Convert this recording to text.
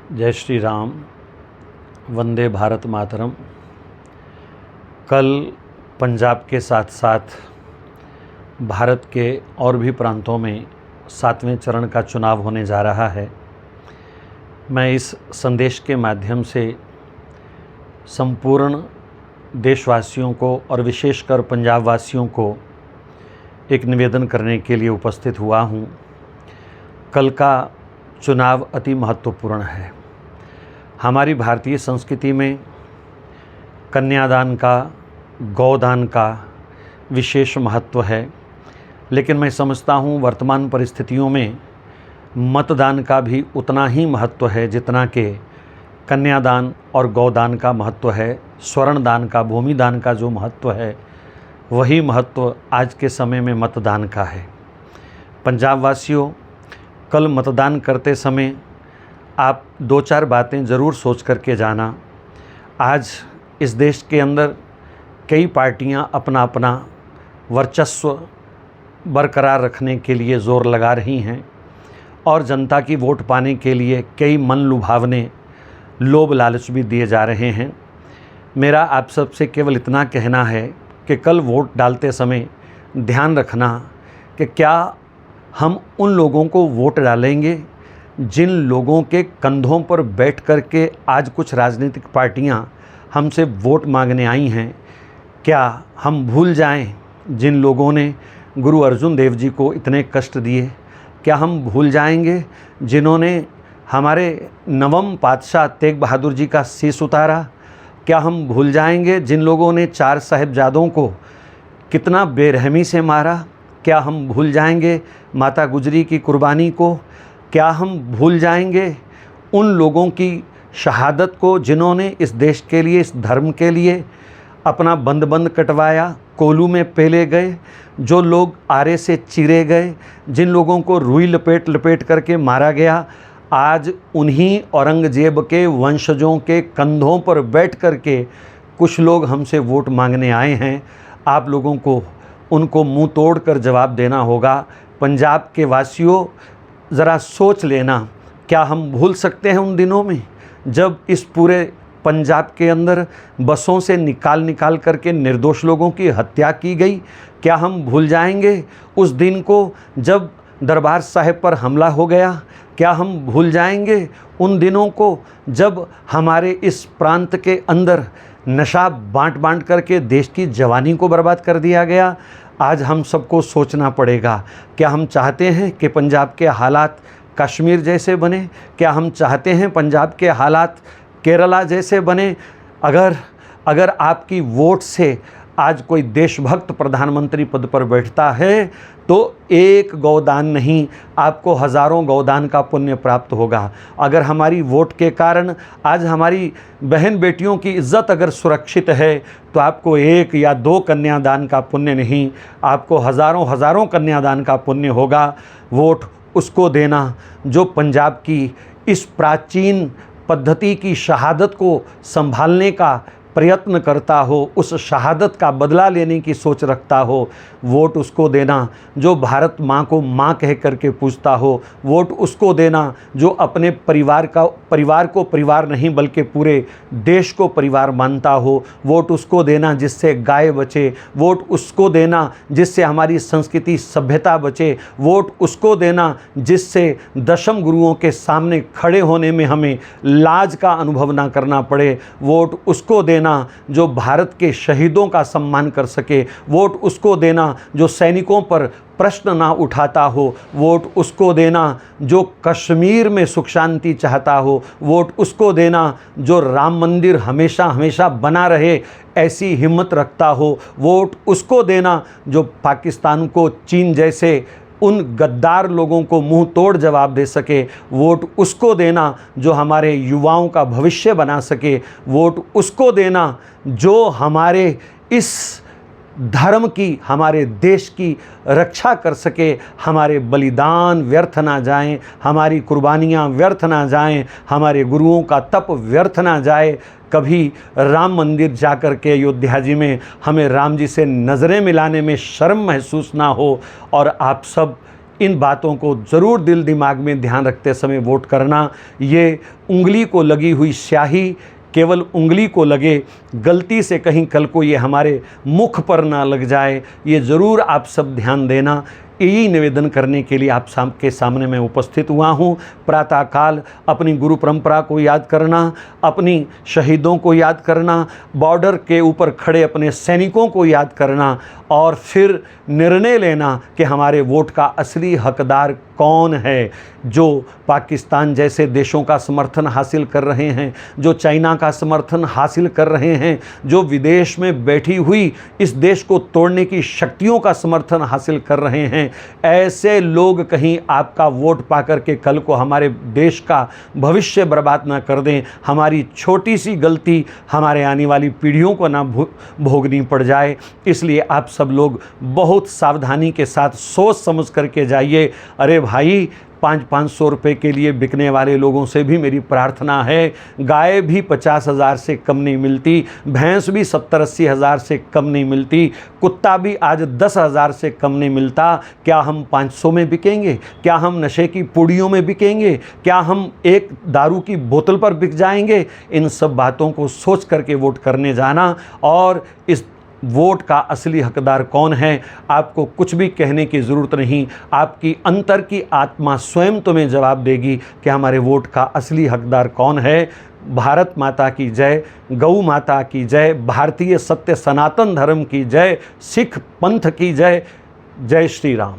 जय श्री राम। वंदे भारत मातरम। कल पंजाब के साथ साथ भारत के और भी प्रांतों में 7वें चरण का चुनाव होने जा रहा है। मैं इस संदेश के माध्यम से संपूर्ण देशवासियों को और विशेषकर पंजाब वासियों को एक निवेदन करने के लिए उपस्थित हुआ हूँ। कल का चुनाव अति महत्वपूर्ण है। हमारी भारतीय संस्कृति में कन्यादान का, गौदान का विशेष महत्व है, लेकिन मैं समझता हूँ वर्तमान परिस्थितियों में मतदान का भी उतना ही महत्व है जितना कि कन्यादान और गौदान का महत्व है। स्वर्ण दान का, भूमि दान का जो महत्व है, वही महत्व आज के समय में मतदान का है। पंजाब वासियों, कल मतदान करते समय आप 2-4 बातें ज़रूर सोच करके जाना। आज इस देश के अंदर कई पार्टियां अपना अपना वर्चस्व बरकरार रखने के लिए ज़ोर लगा रही हैं और जनता की वोट पाने के लिए कई मन लुभावने लोभ लालच भी दिए जा रहे हैं। मेरा आप सबसे केवल इतना कहना है कि कल वोट डालते समय ध्यान रखना कि क्या हम उन लोगों को वोट डालेंगे जिन लोगों के कंधों पर बैठ कर के आज कुछ राजनीतिक पार्टियां हमसे वोट मांगने आई हैं। क्या हम भूल जाएं जिन लोगों ने गुरु अर्जुन देव जी को इतने कष्ट दिए? क्या हम भूल जाएंगे जिन्होंने हमारे नवम पातशाह तेग बहादुर जी का शीश उतारा? क्या हम भूल जाएंगे जिन लोगों ने 4 साहिबजादों को कितना बेरहमी से मारा? क्या हम भूल जाएंगे माता गुजरी की कुर्बानी को? क्या हम भूल जाएंगे उन लोगों की शहादत को जिन्होंने इस देश के लिए, इस धर्म के लिए अपना बंद कटवाया, कोलू में पेले गए, जो लोग आरे से चीरे गए, जिन लोगों को रुई लपेट लपेट करके मारा गया? आज उन्हीं औरंगजेब के वंशजों के कंधों पर बैठ करके कुछ लोग हमसे वोट मांगने आए हैं। आप लोगों को उनको मुंह तोड़ कर जवाब देना होगा। पंजाब के वासियों, ज़रा सोच लेना, क्या हम भूल सकते हैं उन दिनों में जब इस पूरे पंजाब के अंदर बसों से निकाल करके निर्दोष लोगों की हत्या की गई? क्या हम भूल जाएंगे उस दिन को जब दरबार साहिब पर हमला हो गया? क्या हम भूल जाएंगे उन दिनों को जब हमारे इस प्रांत के अंदर नशा बांट करके देश की जवानी को बर्बाद कर दिया गया? आज हम सबको सोचना पड़ेगा। क्या हम चाहते हैं कि पंजाब के हालात कश्मीर जैसे बने? क्या हम चाहते हैं पंजाब के हालात केरला जैसे बने? अगर आपकी वोट से आज कोई देशभक्त प्रधानमंत्री पद पर बैठता है तो एक गौदान नहीं, आपको हज़ारों गौदान का पुण्य प्राप्त होगा। अगर हमारी वोट के कारण आज हमारी बहन बेटियों की इज़्ज़त अगर सुरक्षित है तो आपको 1 या 2 कन्यादान का पुण्य नहीं, आपको हज़ारों कन्यादान का पुण्य होगा। वोट उसको देना जो पंजाब की इस प्राचीन पद्धति की शहादत को संभालने का प्रयत्न करता हो, उस शहादत का बदला लेने की सोच रखता हो। वोट उसको देना जो भारत माँ को माँ कह करके पूछता हो। वोट उसको देना जो अपने परिवार को परिवार नहीं बल्कि पूरे देश को परिवार मानता हो। वोट उसको देना जिससे गाय बचे। वोट उसको देना जिससे हमारी संस्कृति सभ्यता बचे। वोट उसको देना जिससे दशम गुरुओं के सामने खड़े होने में हमें लाज का अनुभव ना करना पड़े। वोट उसको देना जो भारत के शहीदों का सम्मान कर सके। वोट उसको देना जो सैनिकों पर प्रश्न ना उठाता हो। वोट उसको देना जो कश्मीर में सुख शांति चाहता हो। वोट उसको देना जो राम मंदिर हमेशा हमेशा बना रहे ऐसी हिम्मत रखता हो। वोट उसको देना जो पाकिस्तान को, चीन जैसे उन गद्दार लोगों को मुंह तोड़ जवाब दे सके। वोट उसको देना जो हमारे युवाओं का भविष्य बना सके। वोट उसको देना जो हमारे इस धर्म की, हमारे देश की रक्षा कर सके। हमारे बलिदान व्यर्थ ना जाएं, हमारी कुर्बानियाँ व्यर्थ ना जाएं, हमारे गुरुओं का तप व्यर्थ ना जाए। कभी राम मंदिर जाकर के अयोध्या जी में हमें राम जी से नज़रें मिलाने में शर्म महसूस ना हो। और आप सब इन बातों को ज़रूर दिल दिमाग में ध्यान रखते समय वोट करना। ये उंगली को लगी हुई स्याही केवल उंगली को लगे, गलती से कहीं कल को ये हमारे मुख पर ना लग जाए, ये ज़रूर आप सब ध्यान देना। यही निवेदन करने के लिए आप के सामने मैं उपस्थित हुआ हूँ। प्रातःकाल अपनी गुरु परंपरा को याद करना, अपनी शहीदों को याद करना, बॉर्डर के ऊपर खड़े अपने सैनिकों को याद करना और फिर निर्णय लेना कि हमारे वोट का असली हकदार कौन है। जो पाकिस्तान जैसे देशों का समर्थन हासिल कर रहे हैं, जो चाइना का समर्थन हासिल कर रहे हैं, जो विदेश में बैठी हुई इस देश को तोड़ने की शक्तियों का समर्थन हासिल कर रहे हैं, ऐसे लोग कहीं आपका वोट पाकर के कल को हमारे देश का भविष्य बर्बाद ना कर दें, हमारी छोटी सी गलती हमारे आने वाली पीढ़ियों को ना भोगनी पड़ जाए। इसलिए आप सब लोग बहुत सावधानी के साथ सोच समझ करके जाइए। अरे भाई, 500-500 रुपये के लिए बिकने वाले लोगों से भी मेरी प्रार्थना है। गाय भी 50,000 से कम नहीं मिलती, भैंस भी 70-80 हज़ार से कम नहीं मिलती, कुत्ता भी आज 10,000 से कम नहीं मिलता। क्या हम 500 में बिकेंगे? क्या हम नशे की पुड़ियों में बिकेंगे? क्या हम एक दारू की बोतल पर बिक जाएंगे? इन सब बातों को सोच करके वोट करने जाना। और इस वोट का असली हकदार कौन है, आपको कुछ भी कहने की ज़रूरत नहीं। आपकी अंतर की आत्मा स्वयं तुम्हें जवाब देगी कि हमारे वोट का असली हकदार कौन है। भारत माता की जय, गौ माता की जय, भारतीय सत्य सनातन धर्म की जय, सिख पंथ की जय। जय श्री राम।